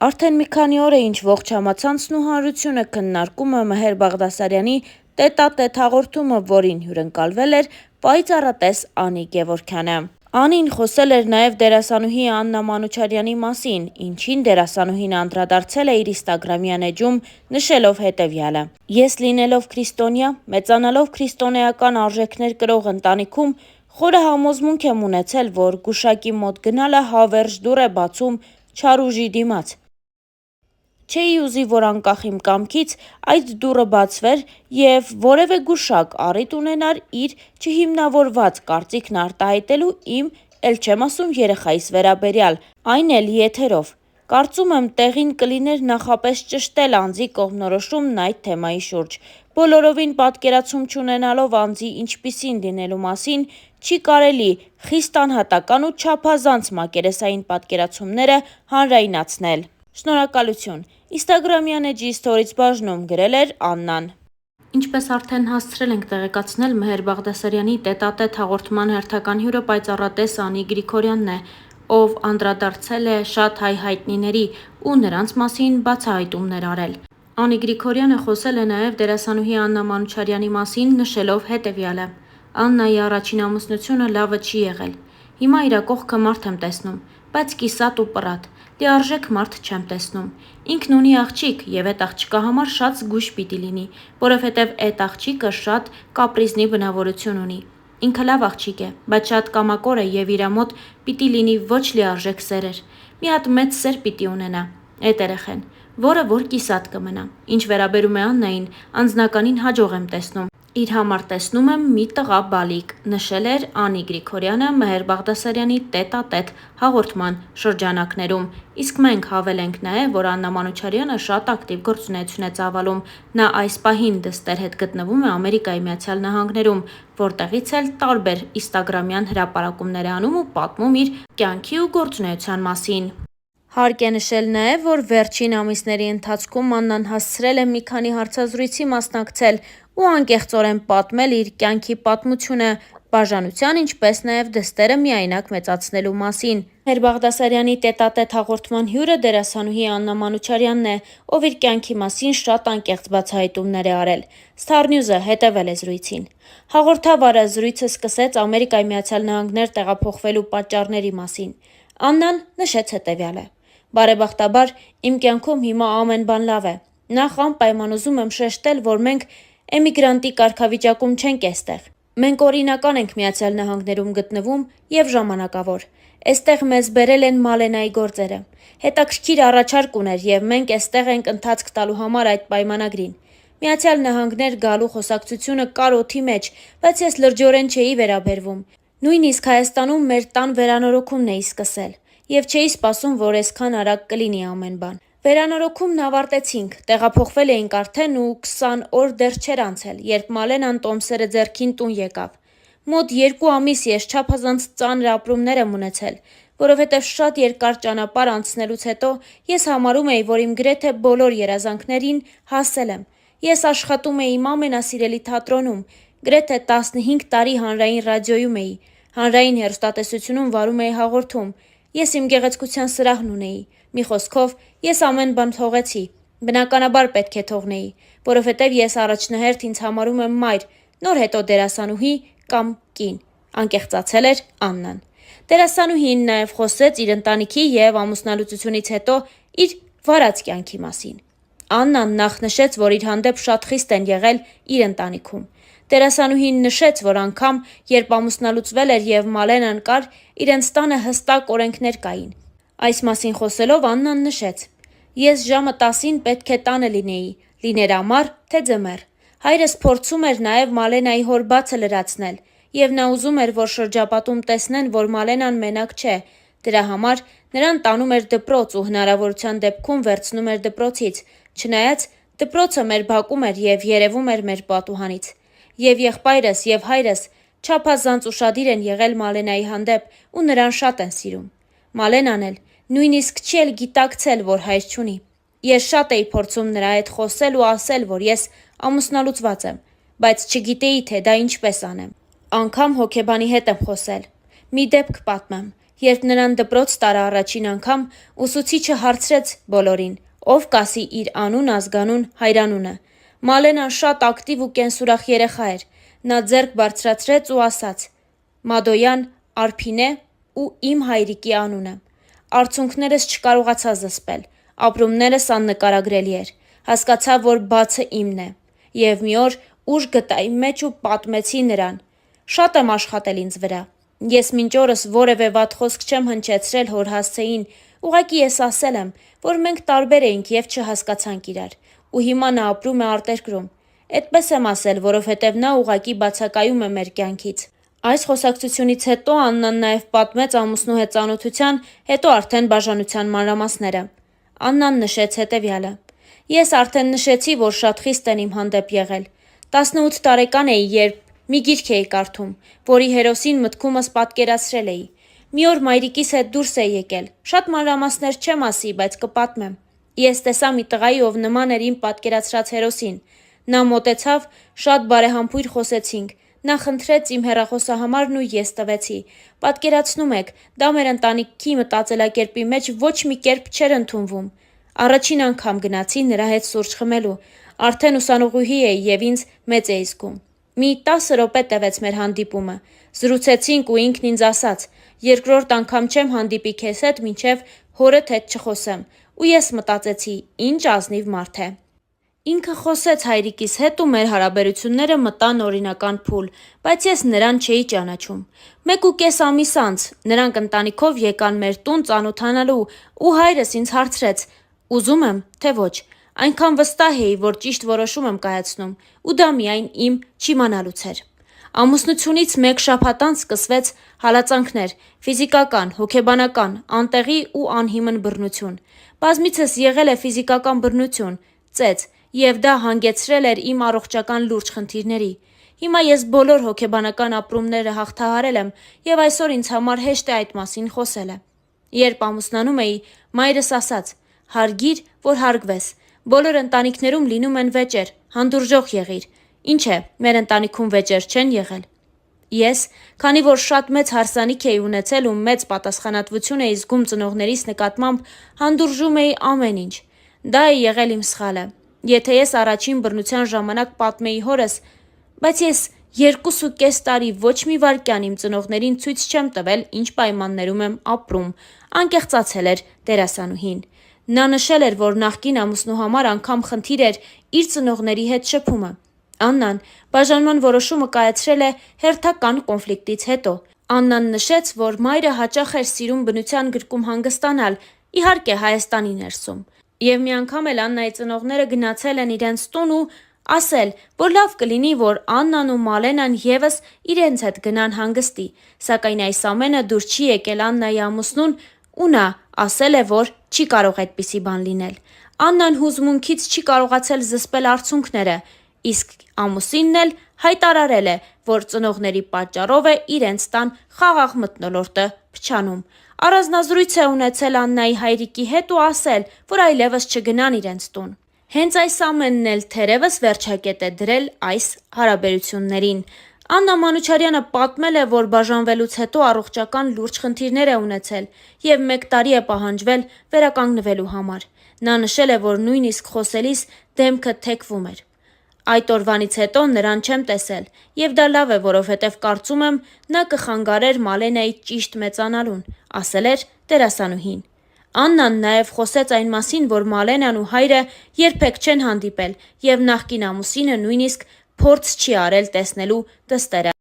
Արդեն մի քանի օր է ինչ ողջ համացանցն ու հանրությունը քննարկում է Մեհեր Բաղդասարյանի տետատետ հաղորդումը, որին հյուրընկալվել էր պայծառատես Անի Գևորգյանը։ Անին խոսել էր նաև դերասանուհի Աննա Մանուչարյանի մասին, ինչին դերասանուհին անդրադարձել է իր ինստագրամյան էջում, նշելով հետևյալը. «Ես լինելով քրիստոնյա, մեծանալով քրիստոնեական արժեքներ կրող ընտանիքում, խորը համոզմունք եմ ունեցել, որ գուշակի մոտ գնալը հավերժ դուռ է բացում չար ուժի դիմաց։ Չէի ուզի, որ անկախ իմ կամքից այդ դուռը բացվեր և որևէ գուշակ առիթ ունենար իր չհիմնավորված կարծիքն արտահայտելու իմ, էլ չեմ ասում երեխայիս վերաբերյալ, այն էլ եթերով։ Կարծում եմ տեղին կլիներ նախապես ճշտել անձի կողմնորոշումն այդ թեմայի շուրջ։ Բոլորովին պատկերացում չունենալով անձի ինչպիսին լինելու մասին, չի կարելի խիստ անհատական ու չափազանց մակերեսային պատկերացումները հանրայնացնել։ Շնորհակալություն», ինստագրամյան էջի ստորից բաժնում գրել էր Աննան։ Ինչպես արդեն հասցրել ենք տեղեկացնել, Մեհեր Բաղդասարյանի տետատետ հաղորդման հերթական հյուրը պայծառատես Անի Գրիգորյանն է, ով անդրադարձել է շատ հայ հայտնիների ու նրանց մասին բացահայտումներ արել։ Անի Գրիգորյանը խոսել է նաև դերասանուհի Աննա Մանուչարյանի մասին, նշելով հետևյալը. «Աննայի առաջին ամուսնությունը լավը չի եղել։ Հիմա իրա կողքը մարդ եմ տեսնում, բայց կիսատ ու պռատ, լիարժեք մարդ չեմ տեսնում։ Ինքն ունի աղջիկ և էդ աղջկա համար շատ զգույշ պիտի լինի, որովհետև էդ աղջիկը շատ կապրիզնի բնավորություն ունի։ Ինքը լավ աղջիկ է, բայց շատ կամակոր է և իրա մոտ պիտի լինի ոչ լիարժեք սերեր։ Մի հատ մեծ սեր պիտի ունենա, էդ երեխեն, որը որ կիսատ կմնա։ Ինչ վերաբերում է Աննային, անձնականին հաջող եմ տեսնում։ Իր համար տեսնում եմ մի տղա բալիկ», նշել էր Անի Գրիգորյանը Մեհեր Բաղդասարյանի տետատետ հաղորդման շրջանակներում։ Իսկ մենք հավելենք նաև, որ Աննա Մանուչարյանը շատ ակտիվ գործունեություն է ծավալում։ Նա այս պահին դստեր հետ գտնվում է Ամերիկայի Միացյալ Նահանգներում, որտեղից էլ տարբեր ինստագրամյան հրապարակումներ է անում ու պատմում իր կյանքի ու գործունեության մասին։ Հարկ է նշել նաև, որ վերջին ամիսների ընթացքում Աննան հասցրել է մի քանի հարցազրույցի մասնակցել ու անկեղծորեն պատմել իր կյանքի պատմությունը բաժանության, ինչպես նաև դստերը միայնակ մեծացնելու մասին։ Մեհեր Բաղդասարյանի տետատետ հաղորդման հյուրը դերասանուհի Աննա Մանուչարյանն է, ով իր կյանքի մասին շատ անկեղծ բացահայտումներ է արել։ Star News-ը հետևել է զրույցին։ Հաղորդավարը զրույցը սկսեց Ամերիկայի Միացյալ Նահանգներ տեղափոխվելու պատճառների մասին։ Աննան նշեց հետևյալը. «Բարեբախտաբար, իմ կյանքում հիմա ամեն բան լավ է։ Նախ անպայման ուզում եմ շեշտել, որ մենք էմիգրանտի կարգավիճակում չենք էստեղ։ Մենք օրինական ենք Միացյալ Նահանգներում գտնվում և ժամանակավոր։ Էստեղ մեզ բերել են Մալենայի գործերը։ Հետաքրքիր առաջարկ ուներ և մենք էստեղ ենք ընթացք տալու համար այդ պայմանագրին։ Միացյալ Նահանգներ գալու խոսակցությունը կար օդի մեջ, բայց ես լրջորեն չէի վերաբերվում։ Նույնիսկ Հայաստանում մեր տան վերանորոգումն էի սկսել։ Եվ չէի սպասում, որ այսքան արագ կլինի ամեն բան։ Վերանորոգումն ավարտեցինք, տեղափոխվել էինք արդեն ու 20 օր դեռ չէր անցել, երբ Մալենան տոմսերը ձեռքին տուն եկավ։ Մոտ 2 ամիս ես չափազանց ծանր ապրումներ եմ ունեցել, որովհետև շատ երկար ճանապարհ անցնելուց հետո ես համարում էի, որ իմ գրեթե բոլոր երազանքներին հասել եմ։ Ես աշխատում էի իմ ամենասիրելի թատրոնում, գրեթե 15 տարի հանրային ռադիոյում էի, հանրային հեռուստատեսությունում վարում էի հաղորդում։ Ես իմ գեղեցկության սրահն ունեի։ Մի խոսքով, ես ամեն բան թողեցի։ Բնականաբար պետք է թողնեի, որովհետև ես առաջնահերթ ինձ համարում եմ մայր, նոր հետո դերասանուհի կամ կին», անկեղծացել էր Աննան։ Դերասանուհին նաև խոսեց իր ընտանիքի և ամուսնալուծությունից հետո իր վարած կյանքի մասին։ Աննան նախ նշեց, որ իր հանդեպ շատ խիստ են եղել իր ընտանիքում։ Դերասանուհին նշեց, որ անգամ, երբ ամուսնալուծվել էր և Մալենան կար, իրենց տանը հստակ օրենքներ կային։ Այս մասին խոսելով Աննան նշեց. «Ես ժամը 10-ին պետք է տանը լինեի, լիներ ամառ, թե ձմեռ։ Հայրս փորձում էր նաև Մալենայի հոր բացը լրացնել, և նա ուզում էր, որ շրջապատում տեսնեն, որ Մալենան մենակ չէ։ Դրա համար նրան տանում էր դպրոց ու հնարավորության դեպքում վերցնում էր դպրոցից, չնայած դպրոցը մեր բակում էր և երևում էր մեր պատուհանից։ Եվ եղբայրս և հայրս չափազանց ուշադիր են եղել Մալենայի հանդեպ ու նրան շատ են սիրում։ Մալենան էլ նույնիսկ չի էլ գիտակցել, որ հայր չունի։ Ես շատ էի փորձում նրա հետ խոսել ու ասել, որ ես ամուսնալուծված եմ, բայց չգիտեի, թե դա ինչպես անեմ։ Անգամ հոգեբանի հետ եմ խոսել։ Մի դեպք պատմեմ։ Երբ նրան դպրոց տարա առաջին անգամ, ուսուցիչը հարցրեց բոլորին, ով կասի իր անուն, ազգանուն, հայրանունը։ Մալենան շատ ակտիվ ու կենսուրախ երեխա էր։ Նա ձեռք բարձրացրեց ու ասաց. «Մադոյան, Արփինե ու իմ հայրիկի անունը»։ Արցունքներս չկարողացա զսպել, ապրումներս աննկարագրելի էր։ Հասկացա, որ բացը իմն է։ Եվ մի օր ուժ գտա իմ մեջ ու պատմեցի նրան։ Շատ եմ աշխատել ինձ վրա։ Ես մինչ օրս որևէ վատ խոսք չեմ հնչեցրել հոր հասցեին, ուղղակի ես ասել եմ, որ մենք տարբեր էինք և չհասկացանք իրար, ու հիմա նա ապրում է արտերկրում։ Էդպես եմ ասել, որովհետև նա ուղղակի բացակայում է մեր կյանքից։ Այս խոսակցությունից հետո Աննան նաև պատմեց ամուսնու հետ ծանոթության, հետո արդեն բաժանության մանրամասները։ Աննան նշեց հետևյալը. «Ես արդեն նշեցի, որ շատ խիստ են իմ հանդեպ եղել։ 18 տարեկան էի, երբ մի գիրք էի կարդում, որի հերոսին մտքումս պատկերացրել էի։ Մի օր մայրիկիս հետ դուրս էի եկել, շատ մանրամասներ չեմ ասի, բայց կպատմեմ։ Ես տեսա մի տղայի, ով նման էր իմ պատկերացրած հերոսին։ Նա մոտեցավ, շատ բարեհամբույր խոսեցինք։ Նա խնդրեց իմ հեռախոսահամարն ու ես տվեցի։ Պատկերացնում եք, դա մեր ընտանիքի մտածելակերպի մեջ ոչ մի կերպ չէր ընդունվում։ Առաջին անգամ գնացի նրա հետ սուրճ խմելու։ Արդեն ուսանողուհի էի և ինձ մեծ էի զգում։ Մի 10 րոպե տևեց մեր հանդիպումը։ Զրուցեցինք ու ինքն ինձ ասաց. «Երկրորդ անգամ չեմ հանդիպի քեզ հետ, մինչև հորդ հետ չխոսեմ»։ Ու ես մտածեցի, ինչ ազնիվ մարդ է։ Ինքը խոսեց հայրիկիս հետ ու մեր հարաբերությունները մտան օրինական փուլ, բայց ես նրան չէի ճանաչում։ 1.5 ամիս անց նրանք ընտանիքով եկան մեր տուն ծանոթանալու ու հայրս ինձ հարցրեց. «Ուզում եմ, թե ոչ»։ Այնքան վստահ էի, որ ճիշտ որոշում եմ կայացնում, ու դա միայն իմ չիմանալուց էր։ Ամուսնությունից 1 շաբաթ անց սկսվեց հալածանքներ, ֆիզիկական, հոգեբանական, անտեղի ու անհիմն բռնություն։ Բազմիցս եղել է ֆիզիկական բռնություն, ծեծ, և դա հանգեցրել էր իմ առողջական լուրջ խնդիրների։ Հիմա ես բոլոր հոգեբանական ապրումները հաղթահարել եմ և այսօր ինձ համար հեշտ է այդ մասին խոսելը։ Երբ ամուսնանում էի, մայրս ասաց. «Հարգիր, որ հարգվես։ Բոլոր ընտանիքներում լինում են վեճեր, հանդուրժող եղիր։ Ինչ է, մեր ընտանիքում վեճեր չեն եղել»։ Ես, քանի որ շատ մեծ հարսանիք էի ունեցել ու մեծ պատասխանատվություն էի զգում ծնողներիս նկատմամբ, հանդուրժում էի ամեն ինչ։ Դա է եղել իմ սխալը։ Եթե ես առաջին բռնության ժամանակ պատմեի հորս, բայց ես 2.5 տարի ոչ մի վայրկյան իմ ծնողներին ցույց չեմ տվել, ինչ պայմաններում եմ ապրում, անկեղծացել էր դերասանուհին։ Նա նշել էր, որ նախկին ամուսնու համար անգամ խնդիր էր իր ծնողների հետ շփումը։ Աննան բաժանման որոշումը կայացրել է հերթական կոնֆլիկտից հետո։ Աննան նշեց, որ մայրը հաճախ էր սիրում բնության գրկում հանգստանալ, իհարկե Հայաստանի ներսում։ Եվ մի անգամ էլ Աննայի ծնողները գնացել են իրենց տուն ու ասել, որ լավ կլինի, որ Աննան ու Մալենան ևս իրենց հետ գնան հանգստի, սակայն այս ամենը դուր չի եկել Աննայի ամուսնուն ու նա ասել է, որ չի կարող այդպիսի բան լինել։ Աննան հուզմունքից չի կարողացել զսպել արցունքները, իսկ ամուսինն էլ հայտարարել է, որ ծնողների պատճառով է իրենց տան խաղաղ մթնոլորտը փչանում։ Առանձնազրույց է ունեցել Աննայի հայրիկի հետ ու ասել, որ այլևս չգնան իրենց տուն։ Հենց այս ամենն էլ թերևս վերջակետ է դրել այս հարաբերություններին։ Աննա Մանուչարյանը պատմել է, որ բաժանվելուց հետո առողջական լուրջ խնդիրներ է ունեցել և 1 տարի է պահանջվել վերականգնվելու համար։ Նա նշել է, որ նույնիսկ խոսելիս դեմքը թեքվում էր։ Այդ օրվանից հետո նրան չեմ տեսել, և դա լավ է, որովհետև կարծում եմ, նա կխանգարեր Մալենայի ճիշտ մեծանալուն, ասել էր դերասանուհին։ Աննան նաև խոսեց այն մասին, որ Մալենան ու հայրը երբեք չեն հանդիպել, և նախկին ամուսինը նույնիսկ փորձ չի արել տեսնելու դստերը։